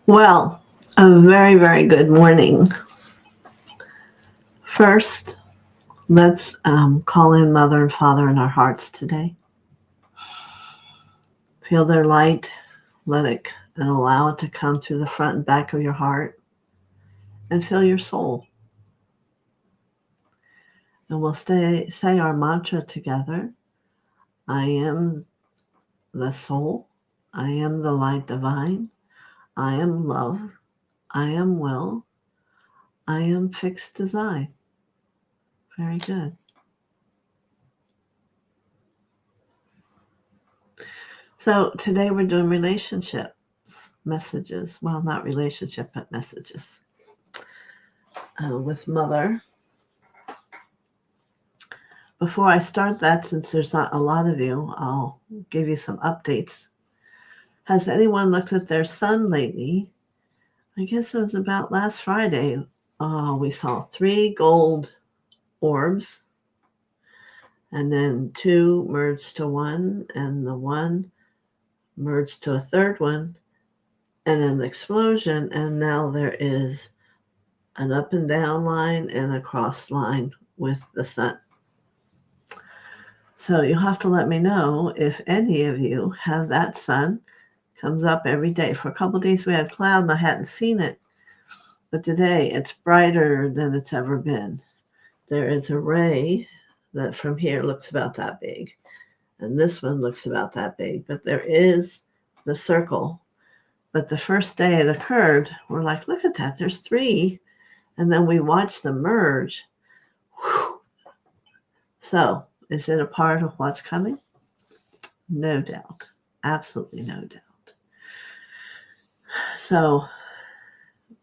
Well, a very, very good morning. First, let's call in Mother and Father in our hearts today. Feel their light, let it and allow it to come through the front and back of your heart and fill your soul. And we'll say our mantra together. I am the soul. I am the light divine. I am love. I am will. I am fixed design. Very good. So today we're doing relationship messages. Well, not relationship, but messages with Mother. Before I start that, since there's not a lot of you, I'll give you some updates. Has anyone looked at their sun lately? I guess it was about last Friday. We saw 3 gold orbs, and then 2 merged to 1, and the 1 merged to a third one, and an explosion, and now there is an up and down line and a cross line with the sun. So you'll have to let me know if any of you have that sun. Comes up every day. For a couple of days we had cloud and I hadn't seen it. But today it's brighter than it's ever been. There is a ray that from here looks about that big. And this one looks about that big. But there is the circle. But the first day it occurred, we're like, look at that. There's 3. And then we watched them merge. Whew. So is it a part of what's coming? No doubt. Absolutely no doubt. So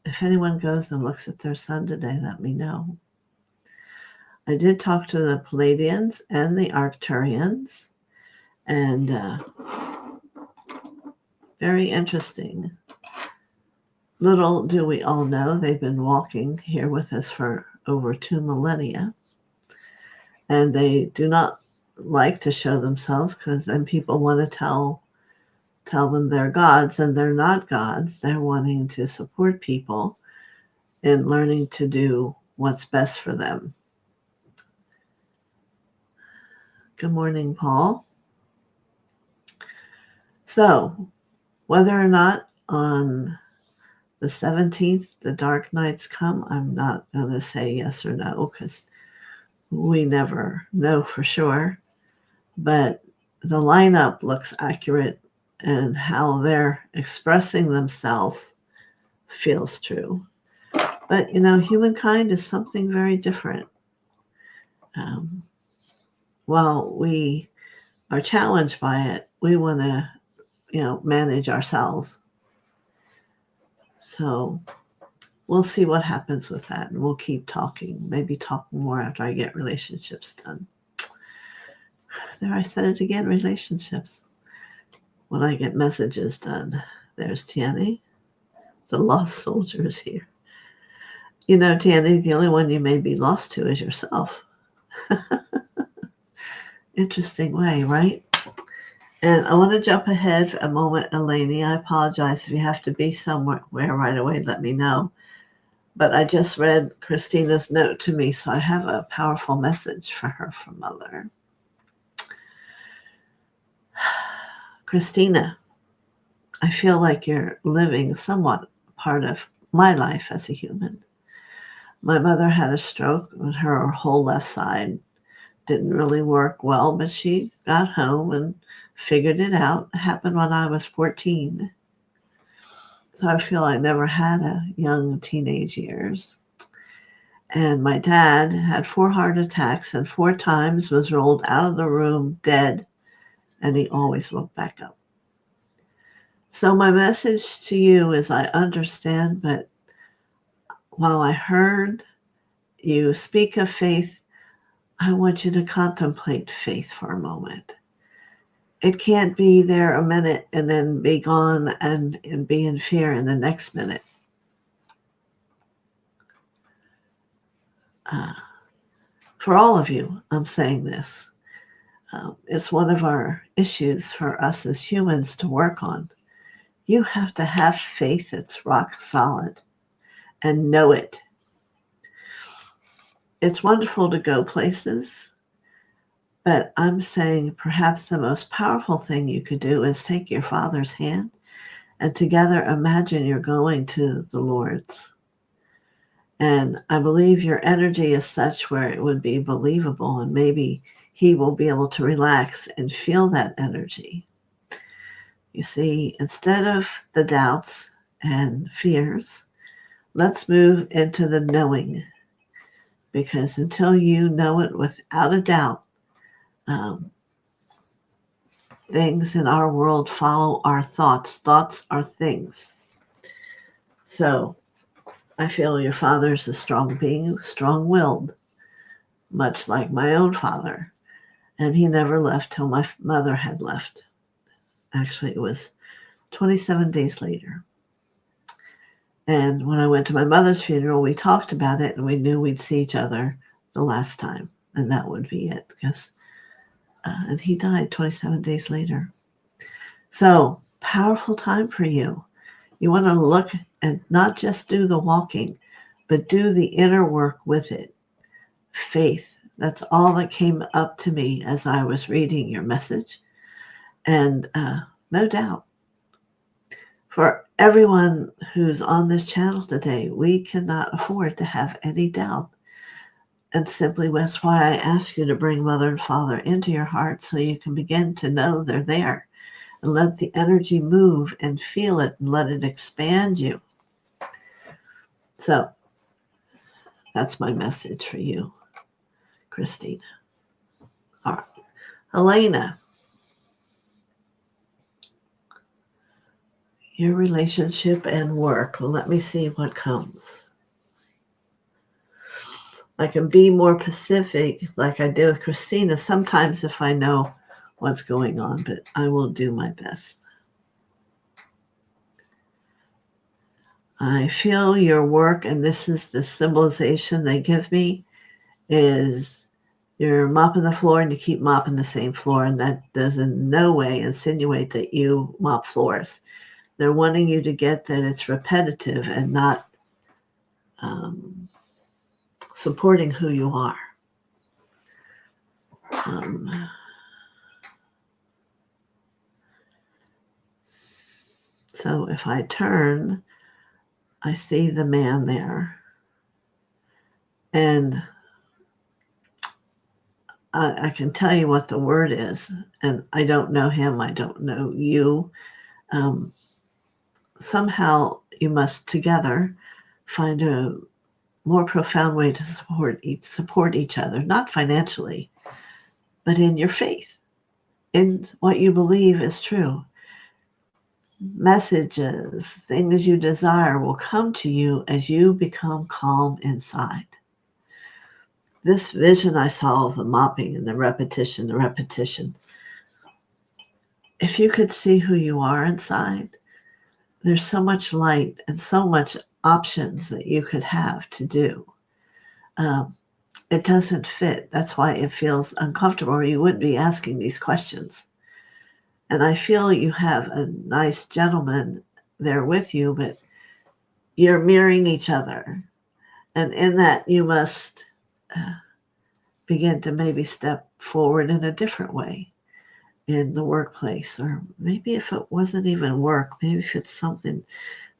if anyone goes and looks at their sun today, let me know. I did talk to the Palladians and the Arcturians, and very interesting. Little do we all know, they've been walking here with us for over 2 millennia, and they do not like to show themselves because then people want to tell them they're gods, and they're not gods. They're wanting to support people in learning to do what's best for them. Good morning, Paul. So, whether or not on the 17th the dark nights come, I'm not going to say yes or no because we never know for sure. But the lineup looks accurate, and how they're expressing themselves feels true. But, humankind is something very different. While we are challenged by it, we want to, manage ourselves. So we'll see what happens with that, and we'll keep talking, maybe talk more after I get relationships done. There, I said it again, relationships. When I get messages done. There's Tiani. The lost soldier is here. Tiani, the only one you may be lost to is yourself. Interesting way, right? And I want to jump ahead a moment, Eleni. I apologize if you have to be somewhere right away. Let me know. But I just read Christina's note to me, so I have a powerful message for her from Mother. Christina, I feel like you're living somewhat part of my life as a human. My mother had a stroke and her whole left side didn't really work well, but she got home and figured it out. It happened when I was 14. So I feel I never had a young teenage years. And my dad had 4 heart attacks and 4 times was rolled out of the room dead, and he always woke back up. So my message to you is I understand, but while I heard you speak of faith, I want you to contemplate faith for a moment. It can't be there a minute and then be gone and be in fear in the next minute. For all of you, I'm saying this. It's one of our issues for us as humans to work on, You have to have faith that's rock solid and know it. It's wonderful to go places, but I'm saying perhaps the most powerful thing you could do is take your Father's hand and together imagine you're going to the Lord's. And I believe your energy is such where it would be believable, and maybe he will be able to relax and feel that energy. You see, instead of the doubts and fears, let's move into the knowing, because until you know it without a doubt, um, things in our world follow our thoughts. Thoughts are things. So I feel your father's a strong being, strong-willed, much like my own father. And he never left till my mother had left. Actually, it was 27 days later. And when I went to my mother's funeral, we talked about it, and we knew we'd see each other the last time, and that would be it. And he died 27 days later. So, powerful time for you. You want to look and not just do the walking, but do the inner work with it. Faith. That's all that came up to me as I was reading your message. And no doubt, for everyone who's on this channel today, we cannot afford to have any doubt. And simply that's why I ask you to bring Mother and Father into your heart so you can begin to know they're there. And let the energy move and feel it and let it expand you. So that's my message for you, Christina. All right. Elena, your relationship and work. Well, let me see what comes. I can be more specific like I did with Christina sometimes if I know what's going on, but I will do my best. I feel your work, and this is the symbolization they give me, is you're mopping the floor and you keep mopping the same floor, and that does in no way insinuate that you mop floors. They're wanting you to get that it's repetitive and not supporting who you are. So if I turn, I see the man there. And I can tell you what the word is. And I don't know him. I don't know you. Somehow you must together find a more profound way to support each other, not financially, but in your faith, in what you believe is true. Messages, things you desire will come to you as you become calm inside. This vision I saw of the mopping and the repetition. If you could see who you are inside, there's so much light and so much options that you could have to do. It doesn't fit. That's why it feels uncomfortable, or you wouldn't be asking these questions. And I feel you have a nice gentleman there with you, but you're mirroring each other. And in that, you must begin to maybe step forward in a different way in the workplace. Or maybe if it wasn't even work, maybe if it's something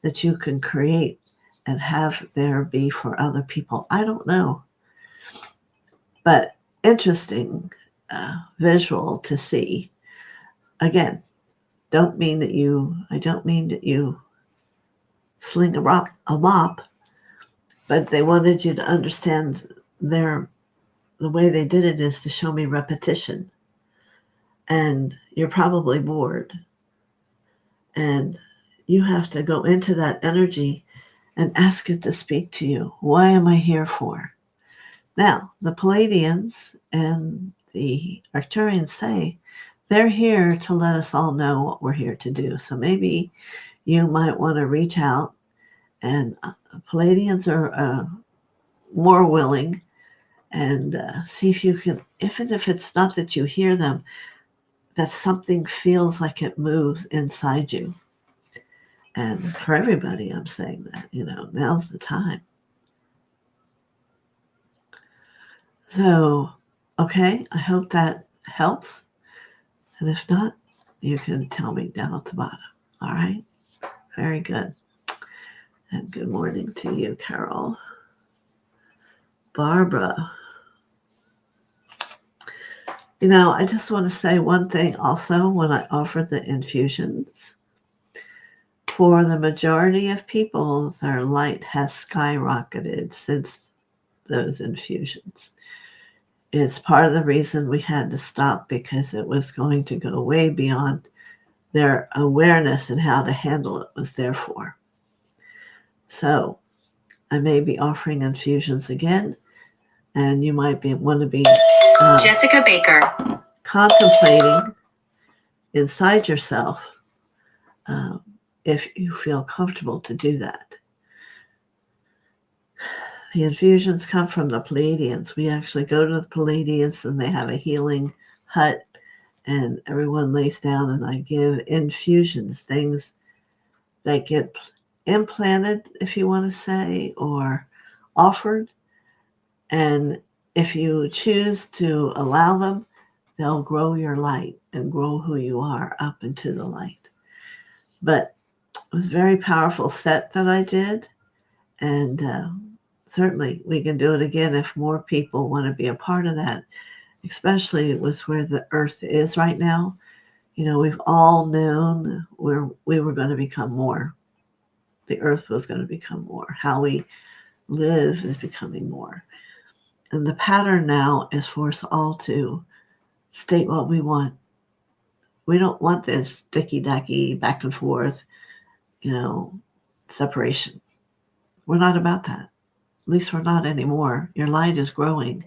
that you can create and have there be for other people. I don't know. But interesting visual to see. Again, I don't mean that you sling a mop, but they wanted you to understand the way they did it is to show me repetition. And you're probably bored. And you have to go into that energy and ask it to speak to you. Why am I here for? Now, the Palladians and the Arcturians say they're here to let us all know what we're here to do. So maybe you might want to reach out, and Palladians are more willing, and see if you can, even if it's not that you hear them, that something feels like it moves inside you. And for everybody, I'm saying that, now's the time. So, okay, I hope that helps. And if not, you can tell me down at the bottom. All right? Very good. And good morning to you, Carol. Barbara. I just want to say one thing also when I offer the infusions. For the majority of people, their light has skyrocketed since those infusions. It's part of the reason we had to stop, because it was going to go way beyond their awareness and how to handle it was there for. So I may be offering infusions again, and you might want to be Jessica Baker contemplating inside yourself if you feel comfortable to do that. The infusions come from the Pleiadians. We actually go to the Pleiadians, and they have a healing hut, and everyone lays down, and I give infusions, things that get implanted, if you want to say, or offered. And if you choose to allow them, they'll grow your light and grow who you are up into the light. But it was a very powerful set that I did, and certainly we can do it again if more people want to be a part of that, especially with where the earth is right now. We've all known we were going to become more. The earth was going to become more. How we live is becoming more. And the pattern now is for us all to state what we want. We don't want this dicky-dacky back and forth, separation. We're not about that. At least we're not anymore. Your light is growing,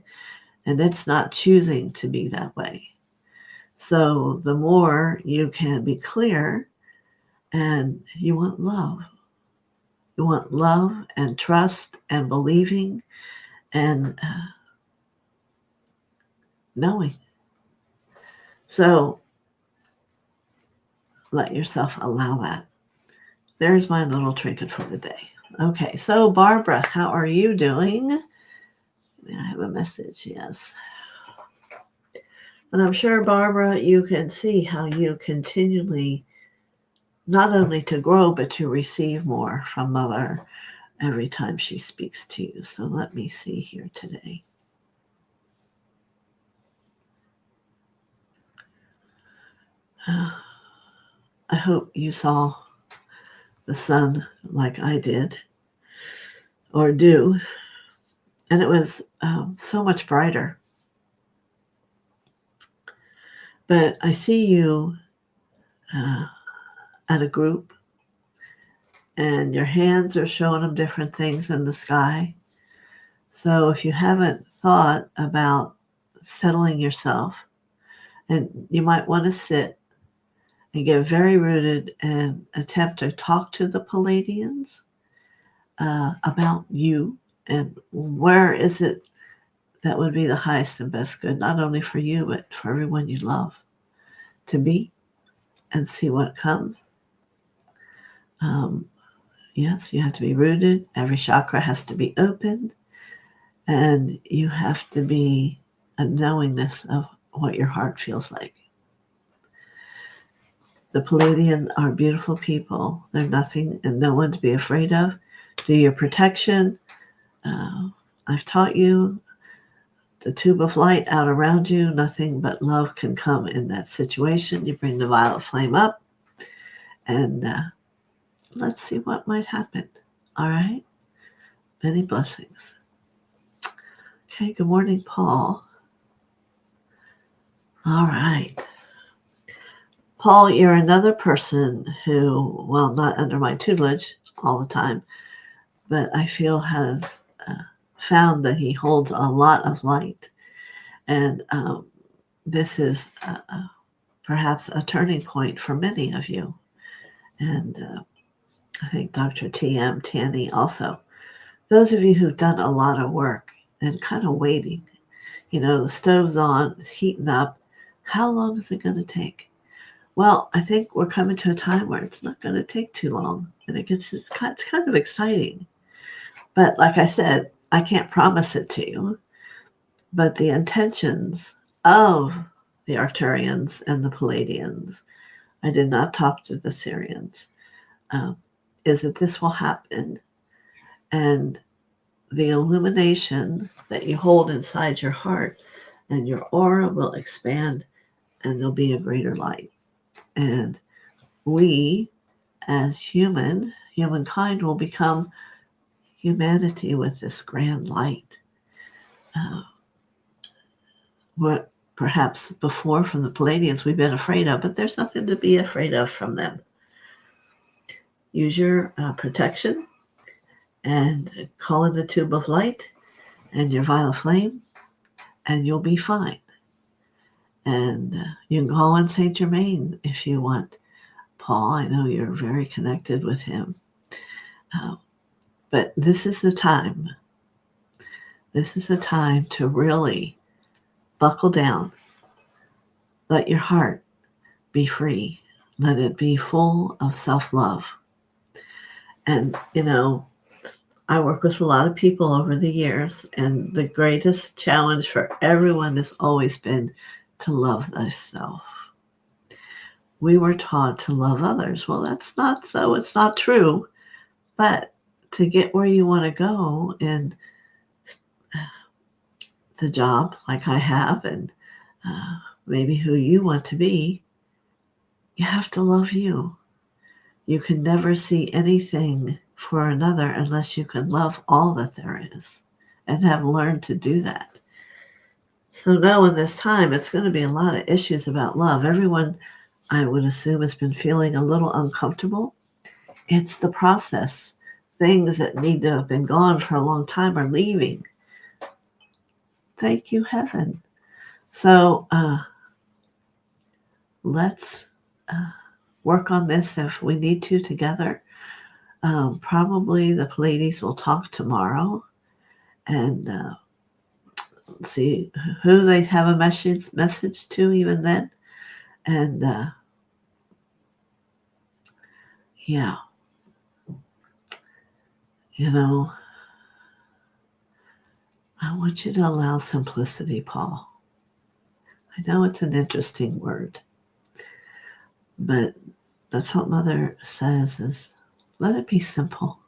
and it's not choosing to be that way. So the more you can be clear, and you want love. You want love and trust and believing and knowing. So let yourself allow that. There's my little trinket for the day. Okay, so Barbara, how are you doing? I have a message, yes. And I'm sure, Barbara, you can see how you continually, not only to grow, but to receive more from Mother every time she speaks to you. So let me see here today. I hope you saw the sun like I did, or do, and it was so much brighter. But I see you at a group, and your hands are showing them different things in the sky. So if you haven't thought about settling yourself, and you might want to sit and get very rooted and attempt to talk to the Pleiadians about you and where is it that would be the highest and best good, not only for you, but for everyone you love to be, and see what comes. Yes, you have to be rooted. Every chakra has to be opened, and you have to be a knowingness of what your heart feels like. The Pleiadians are beautiful people. They're nothing and no one to be afraid of. Do your protection. I've taught you the tube of light out around you. Nothing but love can come in that situation. You bring the violet flame up, and let's see what might happen. All right? Many blessings. Okay, good morning, Paul. All right. Paul, you're another person who, well, not under my tutelage all the time, but I feel has found that he holds a lot of light. And this is perhaps a turning point for many of you. And I think Dr. T.M. Tanny also. Those of you who've done a lot of work and kind of waiting, the stove's on, it's heating up. How long is it going to take? Well, I think we're coming to a time where it's not going to take too long. And it's kind of exciting. But like I said, I can't promise it to you. But the intentions of the Arcturians and the Palladians, I did not talk to the Syrians, um, is that this will happen. And the illumination that you hold inside your heart and your aura will expand and there'll be a greater light. And we, as humankind, will become humanity with this grand light. Uh, what perhaps before from the Palladians we've been afraid of, but there's nothing to be afraid of from them. Use your protection and call in the tube of light and your violet flame, and you'll be fine. And you can call in Saint Germain if you want. Paul, I know you're very connected with him. But this is the time. This is the time to really buckle down. Let your heart be free. Let it be full of self-love. And, I work with a lot of people over the years, and the greatest challenge for everyone has always been to love thyself. We were taught to love others. Well, that's not so. It's not true. But to get where you want to go in the job like I have, and maybe who you want to be, you have to love you. You can never see anything for another unless you can love all that there is and have learned to do that. So now in this time, it's going to be a lot of issues about love. Everyone, I would assume, has been feeling a little uncomfortable. It's the process. Things that need to have been gone for a long time are leaving. Thank you, heaven. So let's work on this if we need to together. Probably the Pallades will talk tomorrow and see who they have a message to even then. And yeah, I want you to allow simplicity, Paul. I know it's an interesting word, but that's what Mother says is let it be simple.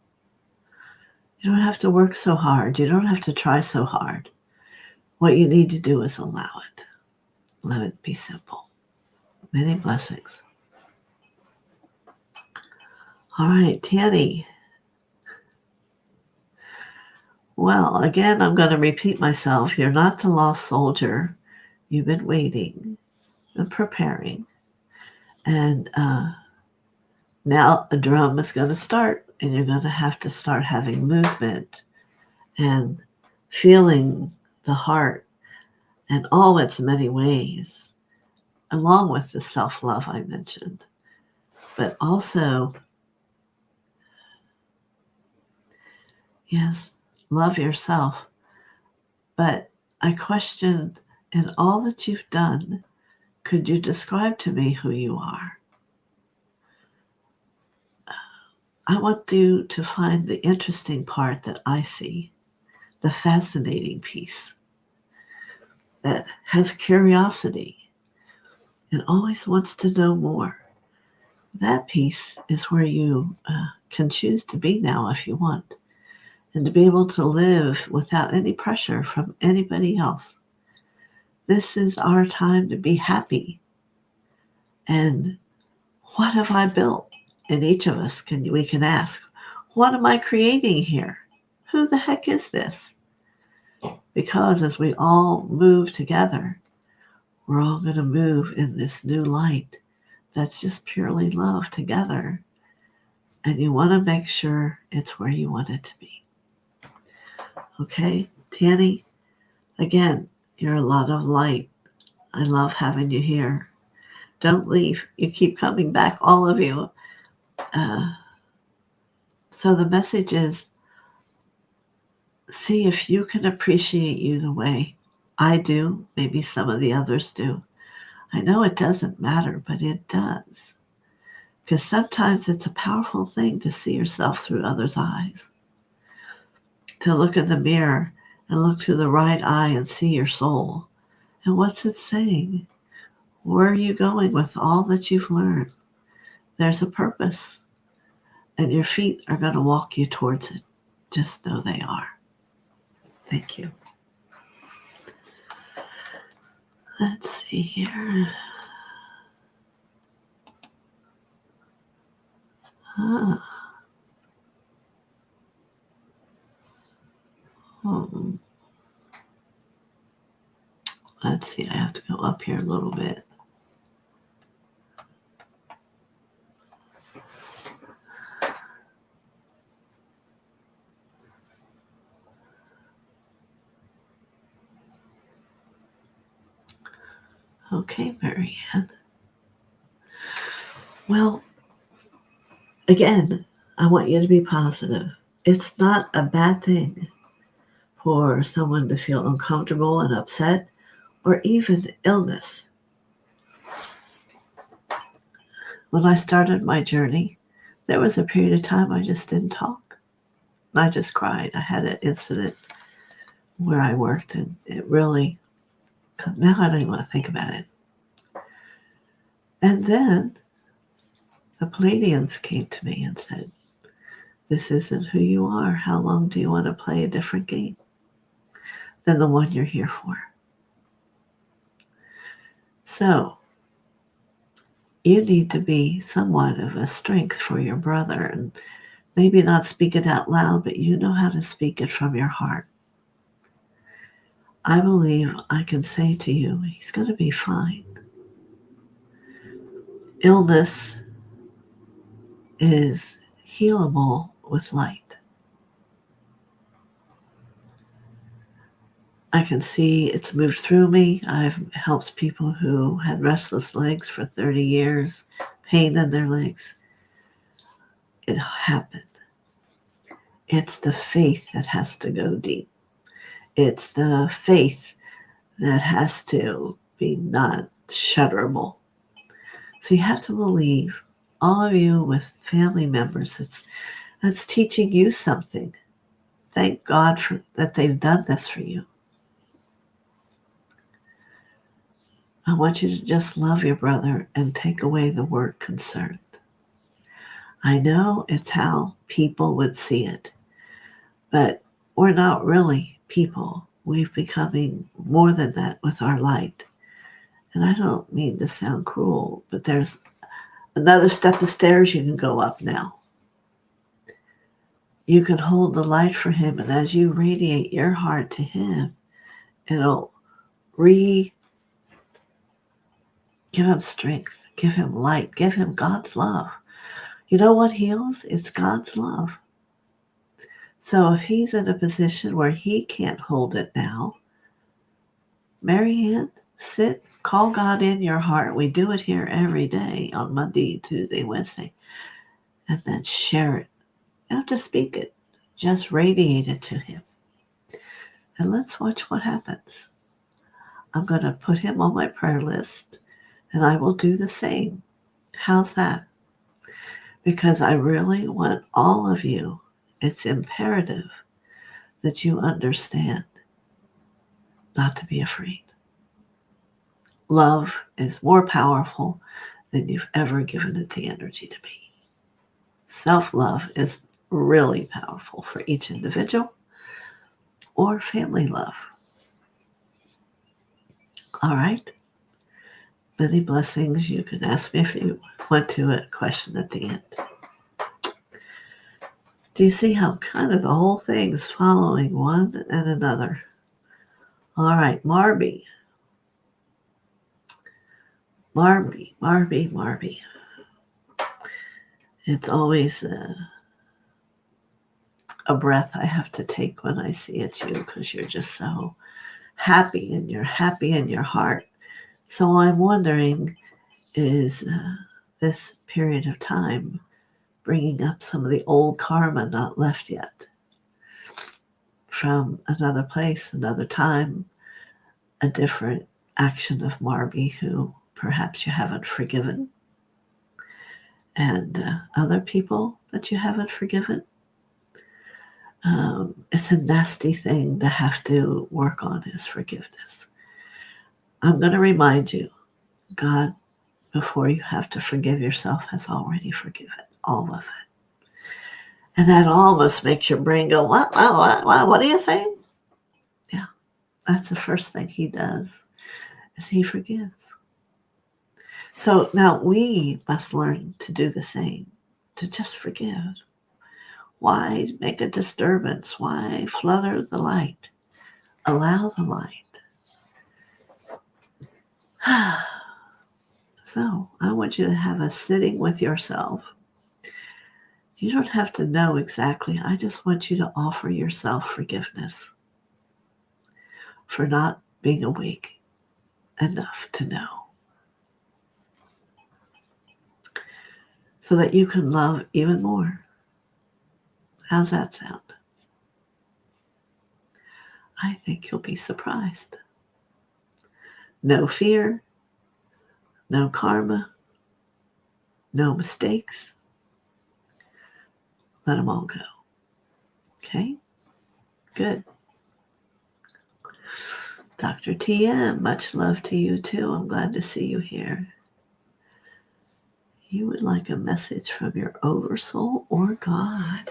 You don't have to work so hard. You don't have to try so hard. What you need to do is allow it. Let it be simple. Many blessings. All right, Tanny. Well, again, I'm going to repeat myself. You're not the lost soldier. You've been waiting and preparing. And now a drum is going to start, and you're going to have to start having movement and feeling the heart in all its many ways, along with the self-love I mentioned. But also, yes, love yourself. But I questioned, in all that you've done, could you describe to me who you are? I want you to find the interesting part that I see, the fascinating piece that has curiosity and always wants to know more. That piece is where you can choose to be now if you want, and to be able to live without any pressure from anybody else. This is our time to be happy. And what have I built? And each of us we can ask, what am I creating here? Who the heck is this? Because as we all move together, we're all going to move in this new light that's just purely love together. And you want to make sure it's where you want it to be. Okay, Tanny, again, you're a lot of light. I love having you here. Don't leave. You keep coming back, all of you. So the message is, see if you can appreciate you the way I do. Maybe some of the others do. I know it doesn't matter, but it does. Because sometimes it's a powerful thing to see yourself through others' eyes. To look in the mirror and look through the right eye and see your soul. And what's it saying? Where are you going with all that you've learned? There's a purpose. And your feet are going to walk you towards it. Just know they are. Thank you. Let's see here. Ah. Let's see, I have to go up here a little bit. Okay, Marianne. Well, again, I want you to be positive. It's not a bad thing for someone to feel uncomfortable and upset or even illness. When I started my journey, there was a period of time I just didn't talk. I just cried. I had an incident where I worked, and it really, now I don't even want to think about it. And then the Palladians came to me and said, this isn't who you are. How long do you want to play a different game than the one you're here for? So you need to be somewhat of a strength for your brother, and maybe not speak it out loud, but you know how to speak it from your heart. I believe I can say to you, he's going to be fine. Illness is healable with light. I can see it's moved through me. I've helped people who had restless legs for 30 years, pain in their legs. It happened. It's the faith that has to go deep. It's the faith that has to be not shudderable. So you have to believe, all of you with family members, it's teaching you something. Thank God that they've done this for you. I want you to just love your brother and take away the word concerned. I know it's how people would see it, but we're not really people. We're becoming more than that with our light. And I don't mean to sound cruel, but there's another step of stairs you can go up now. You can hold the light for him, and as you radiate your heart to him, it'll give him strength, give him light, give him God's love. You know what heals? It's God's love. So if he's in a position where he can't hold it now, Marianne, sit, call God in your heart. We do it here every day on Monday, Tuesday, Wednesday, and then share it. You have to speak it. Just radiate it to him. And let's watch what happens. I'm going to put him on my prayer list, and I will do the same. How's that? Because I really want all of you, it's imperative that you understand not to be afraid. Love is more powerful than you've ever given it the energy to be. Self-love is really powerful for each individual or family love. All right. Many blessings. You can ask me if you want to a question at the end. Do you see how kind of the whole thing is following one and another? All right, Marby. It's always a breath I have to take when I see it's you, because you're just so happy, and you're happy in your heart. So I'm wondering, is this period of time bringing up some of the old karma not left yet from another place, another time, a different action of Marby who perhaps you haven't forgiven? and other people that you haven't forgiven. It's a nasty thing to have to work on is forgiveness. I'm going to remind you, God, before you have to forgive yourself, has already forgiven all of it. And that almost makes your brain go, what are you saying? Yeah, that's the first thing he does, is he forgives. So now we must learn to do the same, to just forgive. Why make a disturbance? Why flutter the light? Allow the light. So I want you to have a sitting with yourself. You don't have to know exactly. I just want you to offer yourself forgiveness for not being awake enough to know, so that you can love even more. How's that sound? I think you'll be surprised. No fear, no karma, no mistakes. Let them all go. Okay? Good. Dr. TM, much love to you too. I'm glad to see you here. You would like a message from your oversoul or God?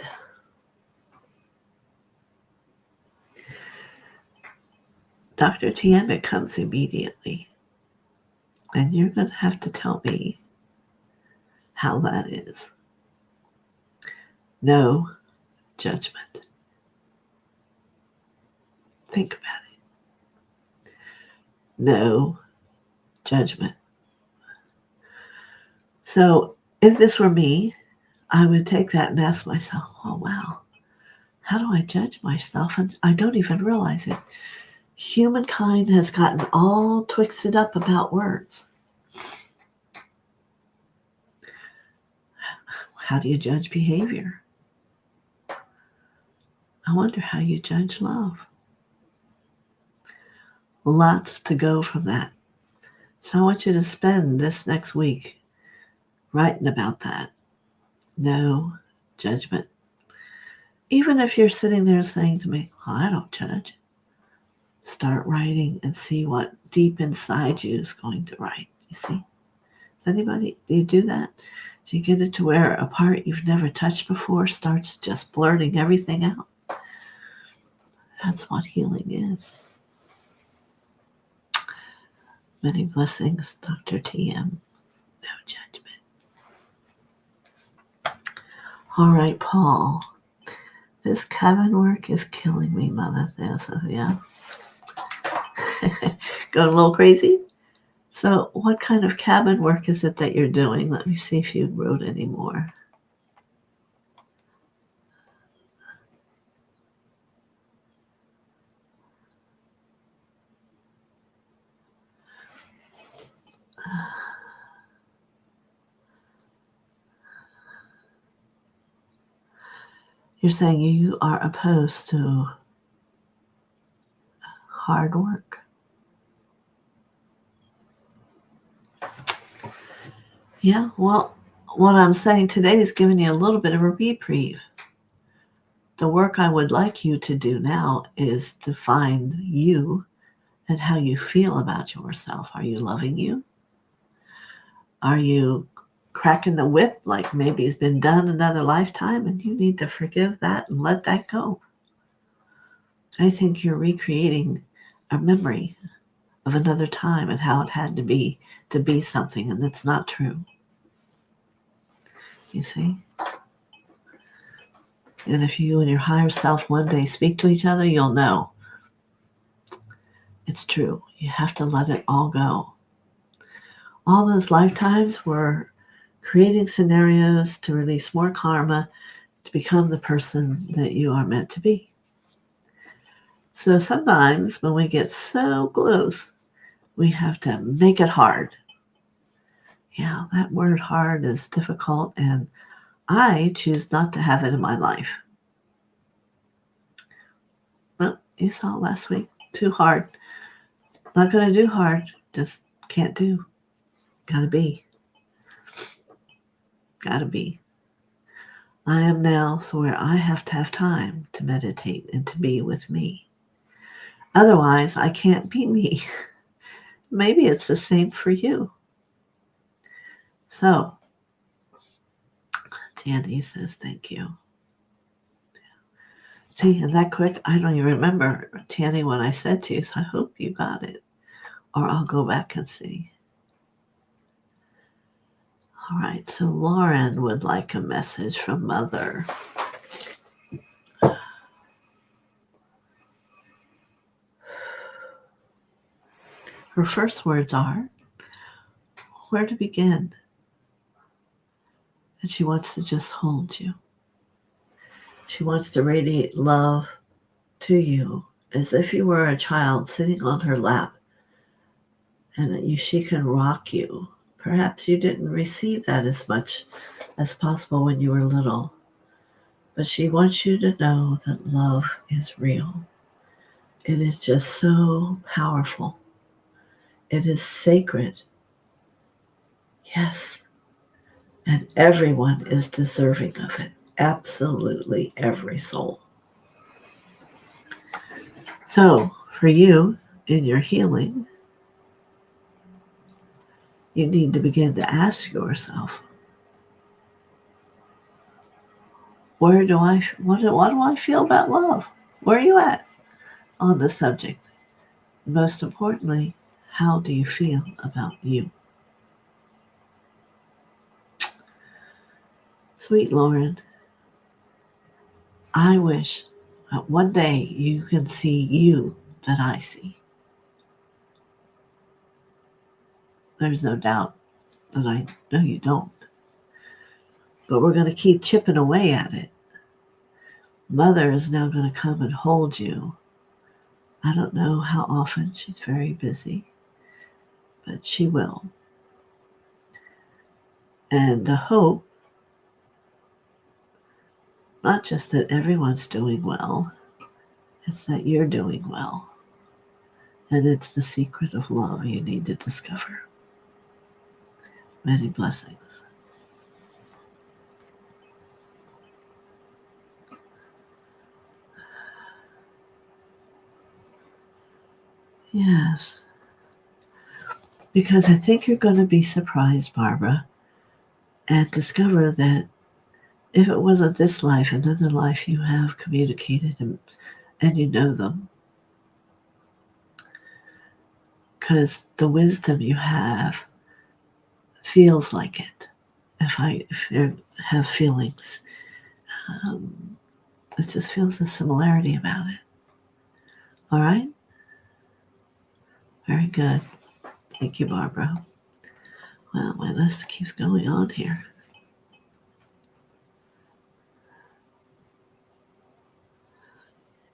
Dr. TM, it comes immediately. And you're going to have to tell me how that is. No judgment. Think about it. No judgment. So if this were me, I would take that and ask myself, oh, wow, how do I judge myself? And I don't even realize it. Humankind has gotten all twisted up about words. How do you judge behavior? I wonder how you judge love. Lots to go from that. So I want you to spend this next week writing about that. No judgment. Even if you're sitting there saying to me, well, I don't judge. Start writing and see what deep inside you is going to write. You see? Do you do that? Do you get it to where a part you've never touched before starts just blurting everything out? That's what healing is. Many blessings, Dr. TM. No judgment. All right, Paul. This cabin work is killing me, Mother TheoSophia. Going a little crazy? So what kind of cabin work is it that you're doing? Let me see if you wrote any more. You're saying you are opposed to hard work. Yeah, well, what I'm saying today is giving you a little bit of a reprieve. The work I would like you to do now is to find you and how you feel about yourself. Are you loving you? Are you cracking the whip like maybe it's been done another lifetime and you need to forgive that and let that go? I think you're recreating a memory of another time and how it had to be something, and that's not true. You see? And if you and your higher self one day speak to each other, you'll know it's true. You have to let it all go. All those lifetimes were creating scenarios to release more karma to become the person that you are meant to be. So sometimes when we get so close, we have to make it hard. Yeah, that word hard is difficult, and I choose not to have it in my life. Well, you saw last week. Too hard. Not going to do hard. Just can't do. Gotta be. Gotta be. I am now so where I have to have time to meditate and to be with me. Otherwise, I can't be me. Maybe it's the same for you. So, Tandy says thank you. See, and that quick, I don't even remember, Tandy, what I said to you, so I hope you got it. Or I'll go back and see. All right, so Lauren would like a message from Mother. Her first words are, where to begin? And she wants to just hold you. She wants to radiate love to you as if you were a child sitting on her lap and that she can rock you. Perhaps you didn't receive that as much as possible when you were little, but she wants you to know that love is real. It is just so powerful. It is sacred. Yes. And everyone is deserving of it. Absolutely every soul. So, for you, in your healing, you need to begin to ask yourself, what do I feel about love? Where are you at on the subject? Most importantly, how do you feel about you? Sweet Lauren, I wish that one day you can see you that I see. There's no doubt that I know you don't. But we're going to keep chipping away at it. Mother is now going to come and hold you. I don't know how often. She's very busy. But she will. And the hope, not just that everyone's doing well, it's that you're doing well. And it's the secret of love you need to discover. Many blessings. Yes. Because I think you're going to be surprised, Barbara, and discover that if it wasn't this life, another life you have communicated and you know them. Because the wisdom you have feels like it. If you have feelings, it just feels a similarity about it. All right? Very good. Thank you, Barbara. Well, my list keeps going on here.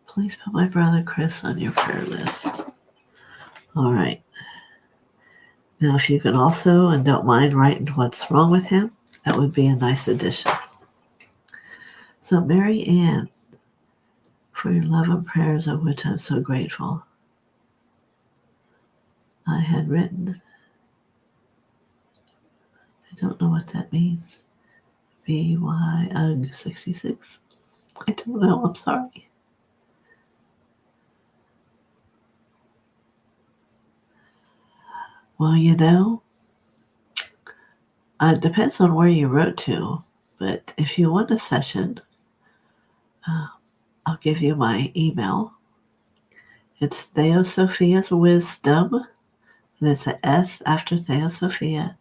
Please put my brother Chris on your prayer list. All right. Now, if you could also, and don't mind writing what's wrong with him, that would be a nice addition. So, Mary Ann, for your love and prayers, of which I'm so grateful. I had written, I don't know what that means. BYUG66. I don't know, I'm sorry. Well, you know, it depends on where you wrote to, but if you want a session, I'll give you my email. It's TheoSophia's Wisdom, and it's an S after TheoSophia.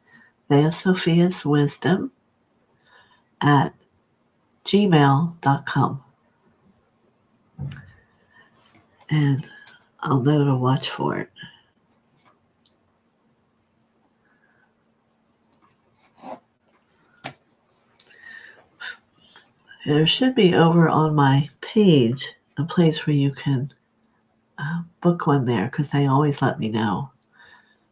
TheoSophia's Wisdom at gmail.com. And I'll know to watch for it. There should be over on my page a place where you can book one there because they always let me know.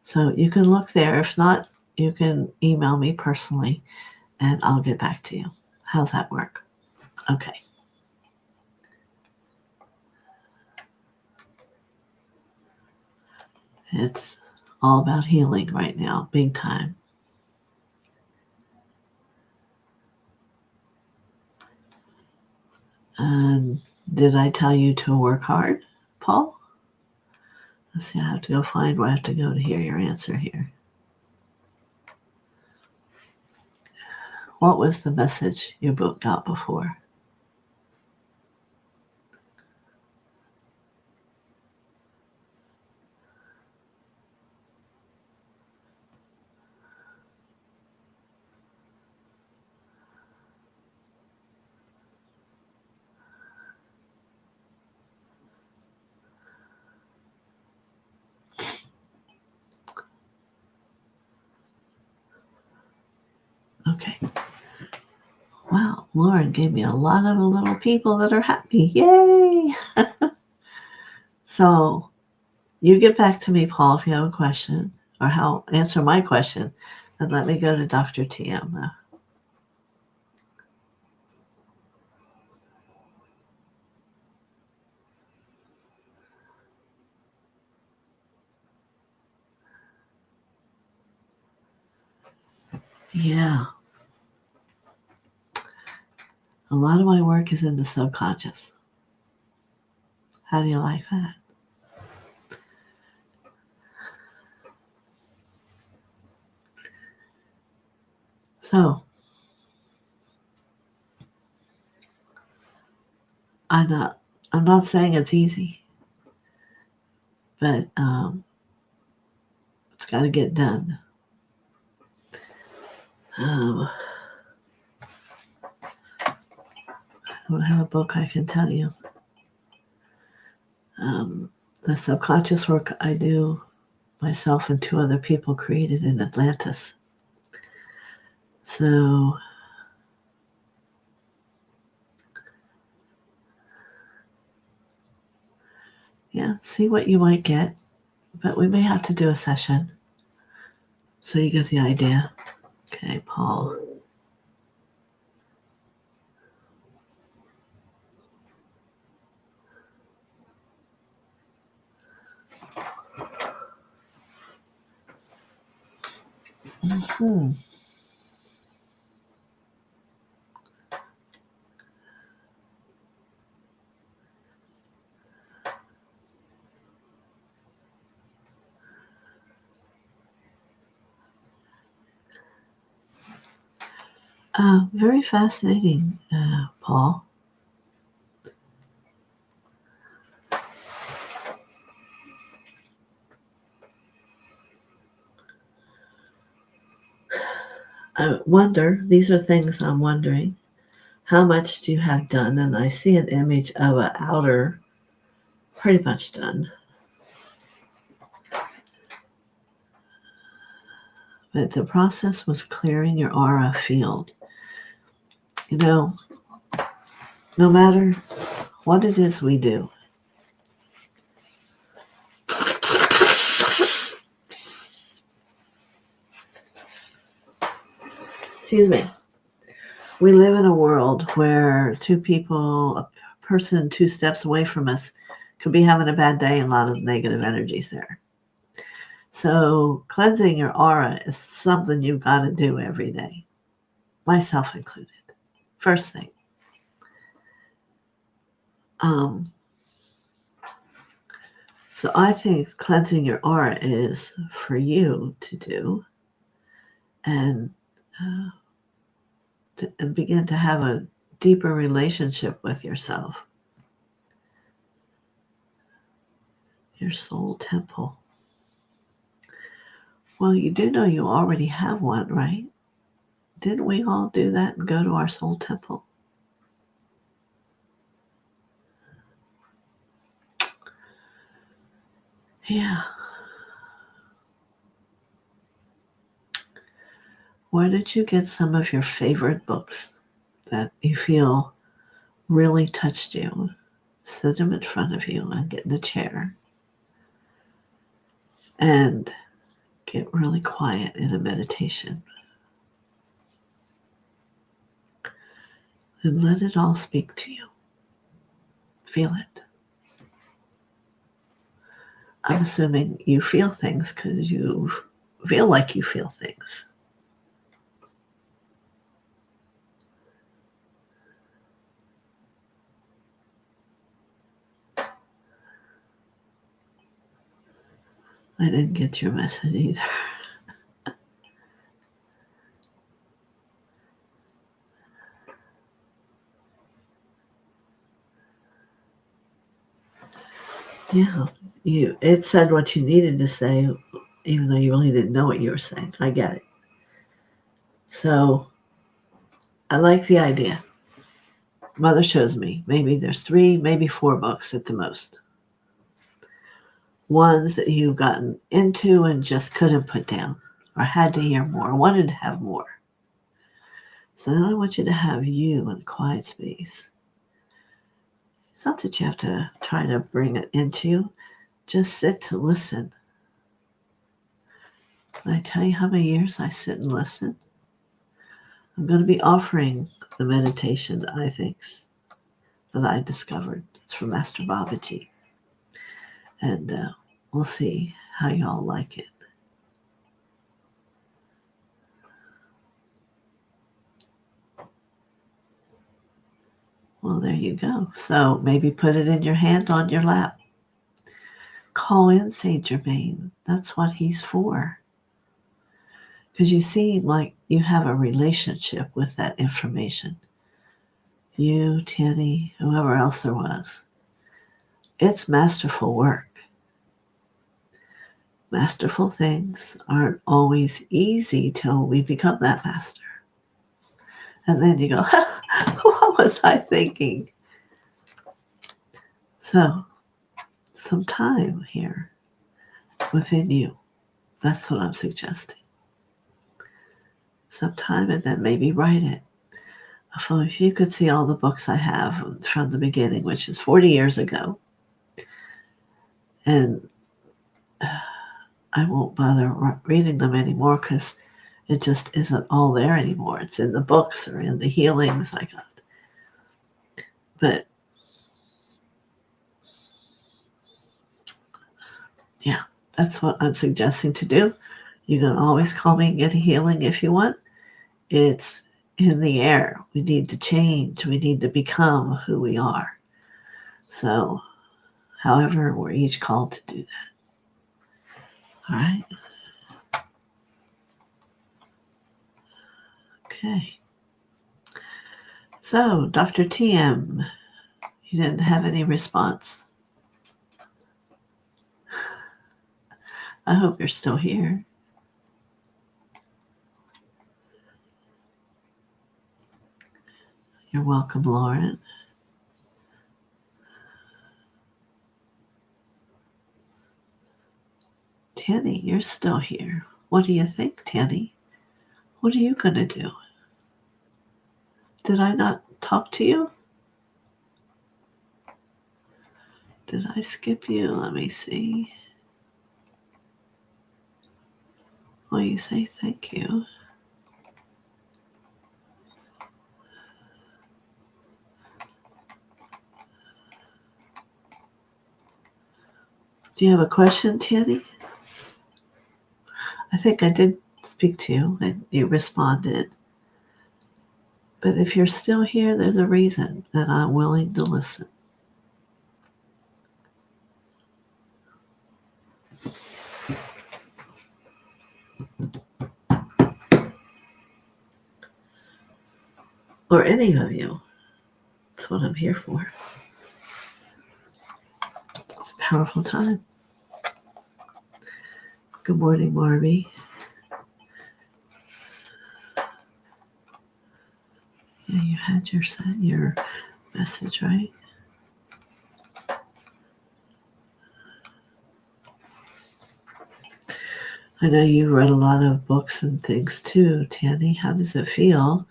So you can look there. If not, you can email me personally and I'll get back to you. How's that work? Okay. It's all about healing right now, big time. And did I tell you to work hard, Paul? Let's see, I have to go find where I have to go to hear your answer here. What was the message your book got before? Okay. Wow, Lauren gave me a lot of little people that are happy. Yay! So you get back to me, Paul, if you have a question or how answer my question, and let me go to Dr. TM. Yeah, a lot of my work is in the subconscious. How do you like that? So I'm not saying it's easy, but it's got to get done. I don't have a book I can tell you. The subconscious work I do myself and 2 other people created in Atlantis. So yeah, see what you might get, but we may have to do a session so you get the idea. Okay, Paul. Mm-hmm. Very fascinating, Paul. I wonder, these are things I'm wondering, how much do you have done? And I see an image of an outer, pretty much done. But the process was clearing your aura field. You know, no matter what it is we do, excuse me, we live in a world where 2 people, a person 2 steps away from us, could be having a bad day and a lot of negative energies there. So cleansing your aura is something you've got to do every day, myself included. First thing. So I think cleansing your aura is for you to do and and begin to have a deeper relationship with yourself. Your soul temple. Well, you do know you already have one, right? Didn't we all do that and go to our soul temple? Yeah. Where did you get some of your favorite books that you feel really touched you? Sit them in front of you and get in a chair and get really quiet in a meditation. And let it all speak to you. Feel it. I'm assuming you feel things because you feel like you feel things. I didn't get your message either. Yeah, it said what you needed to say, even though you really didn't know what you were saying. I get it. So I like the idea. Mother shows me. Maybe there's 3, maybe 4 books at the most. Ones that you've gotten into and just couldn't put down, or had to hear more, wanted to have more. So then I want you to have you in a quiet space. It's not that you have to try to bring it into you. Just sit to listen. Can I tell you how many years I sit and listen? I'm going to be offering the meditation, I think, that I discovered. It's from Master Babaji. And we'll see how y'all like it. Well, there you go. So maybe put it in your hand on your lap. Call in Saint Germain. That's what he's for. Because you seem like you have a relationship with that information. You, Tanny, whoever else there was. It's masterful work. Masterful things aren't always easy till we become that master. And then you go, what was I thinking? So, some time here within you. That's what I'm suggesting. Some time, and then maybe write it. If you could see all the books I have from the beginning, which is 40 years ago, and I won't bother reading them anymore because it just isn't all there anymore. It's in the books or in the healings I got. But yeah, that's what I'm suggesting to do. You can always call me and get a healing if you want. It's in the air. We need to change. We need to become who we are. So, however, we're each called to do that. All right? Okay. So, Dr. TM, you didn't have any response? I hope you're still here. You're welcome, Lauren. Tanny, you're still here. What do you think, Tanny? What are you going to do? Did I not talk to you? Did I skip you? Let me see. Well, you say thank you. Do you have a question, Tanny? I think I did speak to you and you responded. But if you're still here, there's a reason that I'm willing to listen. Or any of you. That's what I'm here for. It's a powerful time. Good morning, Marby. Yeah, you had your message, right? I know you read a lot of books and things too, Tanny. How does it feel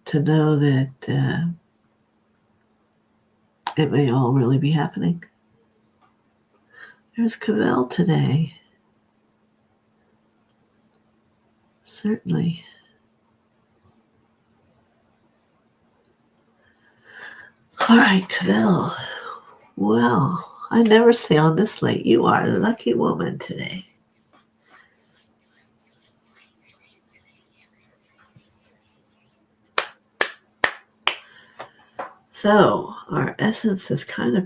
to know that it may all really be happening? There's Cavell today. Certainly. All right, Cavell. Well, I never stay on this late. You are a lucky woman today. So, our essence has kind of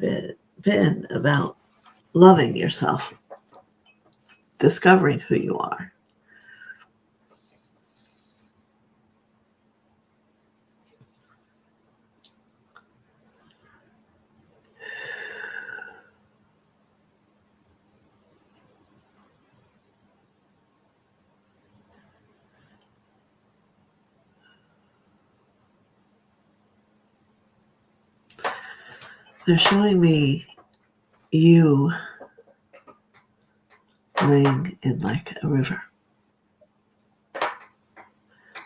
been about loving yourself. discovering who you are. They're showing me you laying in like a river,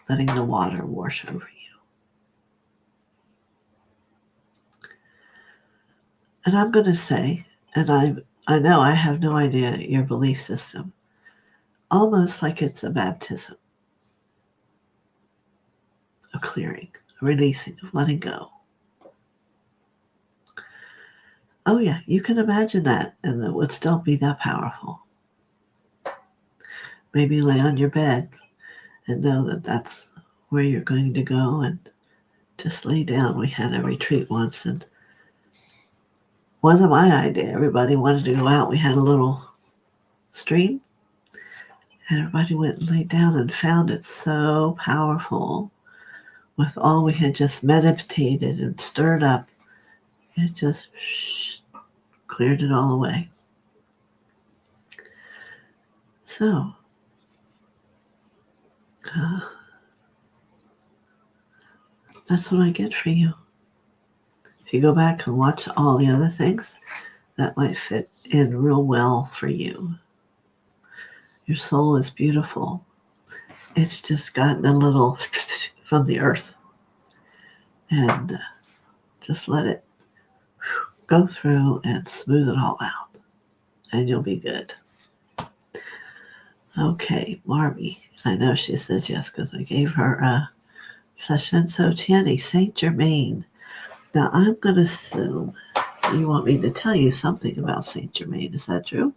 letting the water wash over you. And I'm going to say, and I know I have no idea your belief system, almost like it's a baptism, a clearing, a releasing, of letting go. Oh yeah, you can imagine that, and it would still be that powerful. Maybe lay on your bed and know that that's where you're going to go, and just lay down. We had a retreat once, and it wasn't my idea. Everybody wanted to go out. We had a little stream, and everybody went and laid down and found it so powerful. With all we had just meditated and stirred up, it just cleared it all away. So, that's what I get for you. If you go back and watch all the other things, that might fit in real well for you. Your soul is beautiful. It's just gotten a little from the earth. And just let it go through and smooth it all out. And you'll be good. Okay, Barbie. I know she says yes because I gave her a session. So, Channy, Saint Germain. Now, I'm going to assume you want me to tell you something about Saint Germain. Is that true?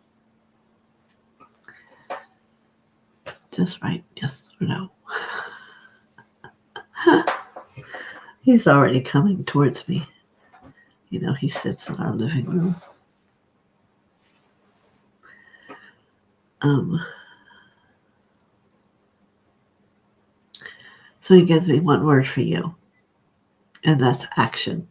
Just write yes or no. He's already coming towards me. You know, he sits in our living room. So he gives me one word for you, and that's action.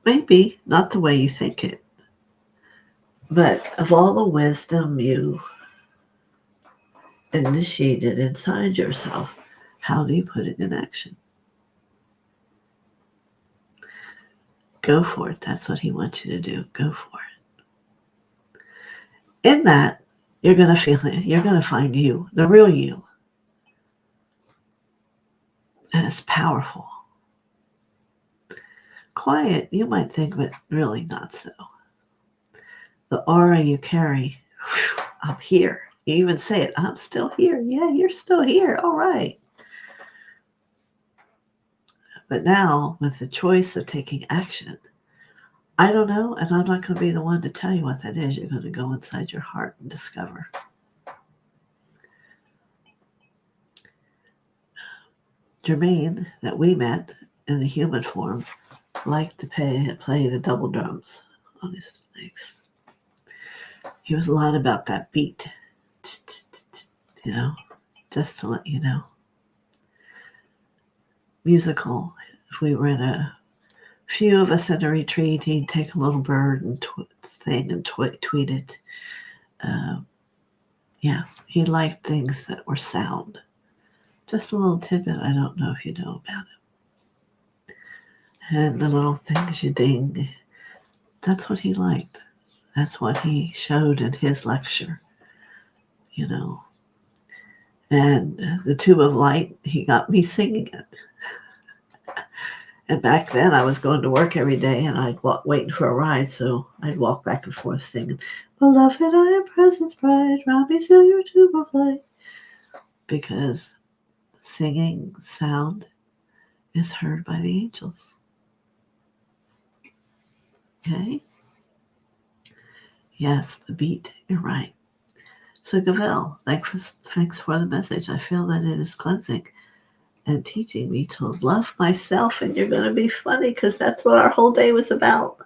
Maybe not the way you think it, but of all the wisdom you initiated inside yourself, how do you put it in action? Go for it. That's what he wants you to do. Go for it. In that, you're going to feel it. You're going to find you, the real you. And it's powerful. Quiet, you might think, but really not so. The aura you carry, I'm here. You even say it, I'm still here. Yeah, you're still here. All right. But now, with the choice of taking action, I don't know, and I'm not going to be the one to tell you what that is. You're going to go inside your heart and discover. Germain, that we met in the human form, liked to play the double drums on his legs. He was a lot about that beat, you know, just to let you know. Musical. If we were in a few of us in a retreat, he'd take a little bird and sing and tweet it. Yeah, he liked things that were sound. Just a little tidbit, I don't know if you know about it. And the little things you ding, that's what he liked. That's what he showed in his lecture, you know. And the tube of light, he got me singing it. And back then I was going to work every day and I'd waiting for a ride, so I'd walk back and forth singing, "Beloved, I am presence bright, round me still your tube of light." Because singing sound is heard by the angels. Okay? Yes, the beat, you're right. So Gavel, thanks for the message. I feel that it is cleansing and teaching me to love myself, and you're going to be funny because that's what our whole day was about.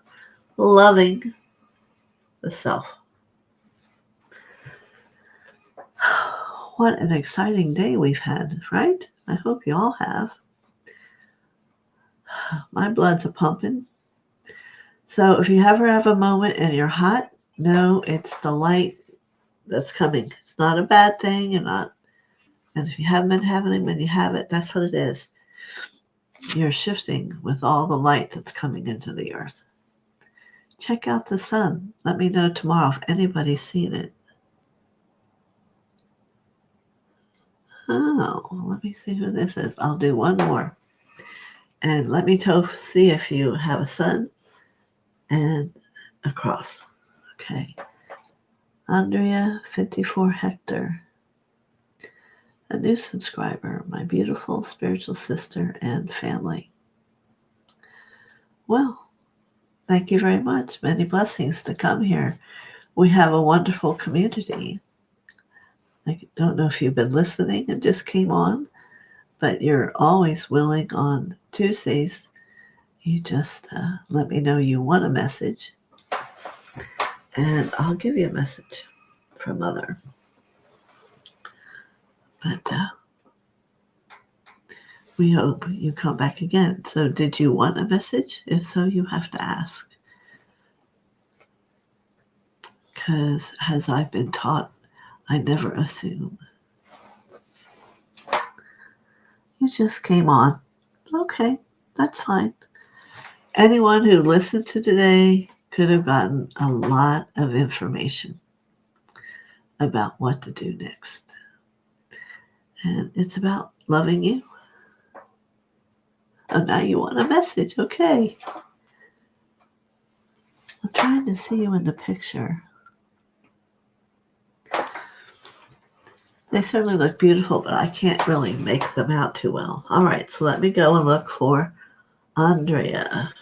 loving the self. What an exciting day we've had, right? I hope you all have. My blood's a pumping. So if you ever have a moment and you're hot, know it's the light that's coming. It's not a bad thing. You're not. And if you haven't been having it, when you have it, that's what it is. You're shifting with all the light that's coming into the earth. Check out the sun. Let me know tomorrow if anybody's seen it. Oh, let me see who this is. I'll do one more. And let me see if you have a sun and a cross. Okay. Andrea 54 Hector. A new subscriber, my beautiful spiritual sister and family. Well, thank you very much. Many blessings to come here. We have a wonderful community. I don't know if you've been listening and just came on, but you're always willing on Tuesdays. You just let me know you want a message, and I'll give you a message from Mother. But we hope you come back again. So did you want a message? If so, you have to ask. Because as I've been taught, I never assume. You just came on. Okay, that's fine. Anyone who listened to today could have gotten a lot of information about what to do next. And it's about loving you. Oh, now you want a message. Okay. I'm trying to see you in the picture. They certainly look beautiful, but I can't really make them out too well. All right, so let me go and look for Andrea.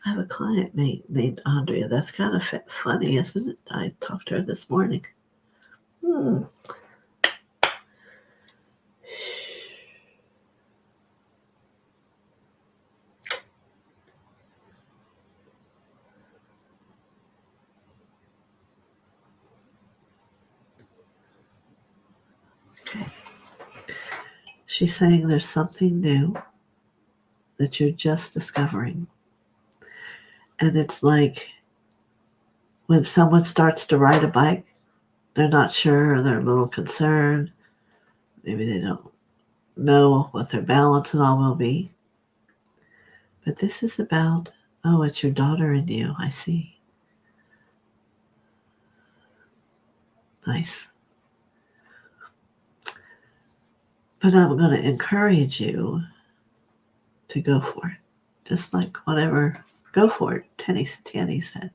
I have a client named Andrea. That's kind of funny, isn't it? I talked to her this morning. Okay. She's saying there's something new that you're just discovering. And it's like when someone starts to ride a bike, they're not sure, they're a little concerned. Maybe they don't know what their balance and all will be. But this is about, oh, it's your daughter in you. I see. Nice. But I'm going to encourage you to go for it. Just like whatever, go for it, Tanny said.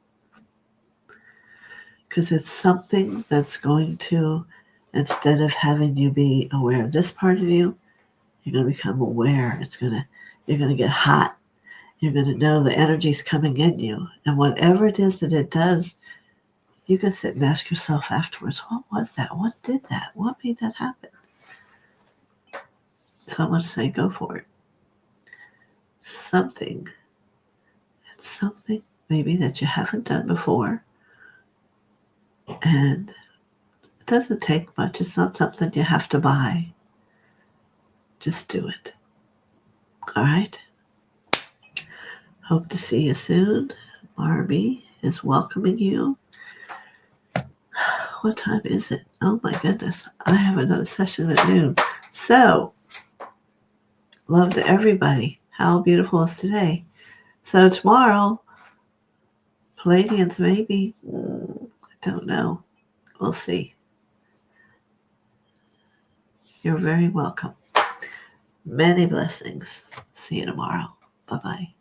Because it's something that's going to, instead of having you be aware of this part of you, you're going to become aware. You're going to get hot. You're going to know the energy's coming in you. And whatever it is that it does, you can sit and ask yourself afterwards, what was that? What did that? What made that happen? So I'm going to say, go for it. Something maybe that you haven't done before. And it doesn't take much. It's not something you have to buy. Just do it. All right? Hope to see you soon. Barbie is welcoming you. What time is it? Oh my goodness. I have another session at noon. So, love to everybody. How beautiful is today? So tomorrow, Palladians maybe. I don't know. We'll see. You're very welcome. Many blessings. See you tomorrow. Bye-bye.